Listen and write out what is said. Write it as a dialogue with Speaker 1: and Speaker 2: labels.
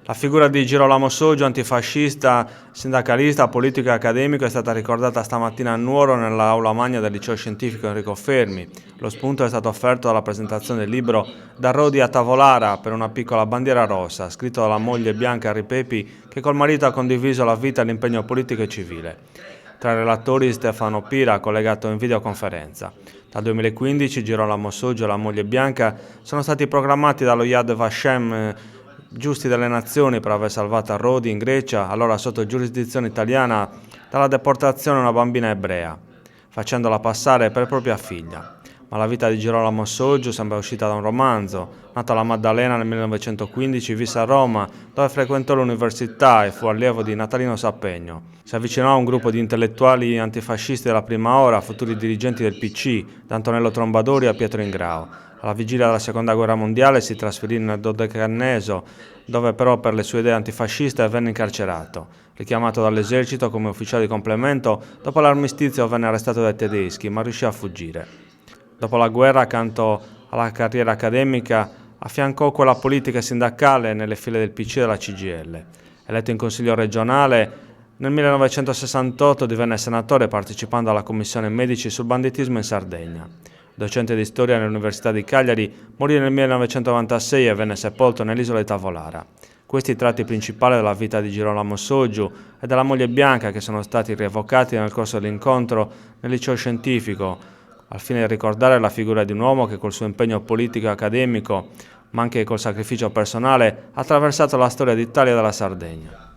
Speaker 1: La figura di Girolamo Soggio, antifascista, sindacalista, politico e accademico, è stata ricordata stamattina a Nuoro nell'aula magna del liceo scientifico Enrico Fermi. Lo spunto è stato offerto dalla presentazione del libro Da Rodi a Tavolara per una piccola bandiera rossa, scritto dalla moglie Bianca Ripepi, che col marito ha condiviso la vita e l'impegno politico e civile. Tra i relatori Stefano Pira, collegato in videoconferenza. Dal 2015 Girolamo Soggio e la moglie Bianca sono stati proclamati dallo Yad Vashem Giusti delle Nazioni per aver salvato a Rodi in Grecia, allora sotto giurisdizione italiana, dalla deportazione una bambina ebrea, facendola passare per propria figlia. Ma la vita di Girolamo Soggio sembra uscita da un romanzo. Nato alla Maddalena nel 1915, visse a Roma, dove frequentò l'università e fu allievo di Natalino Sappegno. Si avvicinò a un gruppo di intellettuali antifascisti della prima ora, futuri dirigenti del PC, da Antonello Trombadori a Pietro Ingrao. Alla vigilia della Seconda Guerra Mondiale si trasferì nel Dodecanneso, dove però per le sue idee antifasciste venne incarcerato. Richiamato dall'esercito come ufficiale di complemento, dopo l'armistizio venne arrestato dai tedeschi, ma riuscì a fuggire. Dopo la guerra, accanto alla carriera accademica, affiancò quella politica e sindacale nelle file del PC e della CGIL. Eletto in Consiglio regionale, nel 1968 divenne senatore partecipando alla commissione medici sul banditismo in Sardegna. Docente di storia all'Università di Cagliari, morì nel 1996 e venne sepolto nell'isola di Tavolara. Questi i tratti principali della vita di Girolamo Soggio e della moglie Bianca, che sono stati rievocati nel corso dell'incontro nel liceo scientifico, al fine di ricordare la figura di un uomo che col suo impegno politico e accademico, ma anche col sacrificio personale, ha attraversato la storia d'Italia e della Sardegna.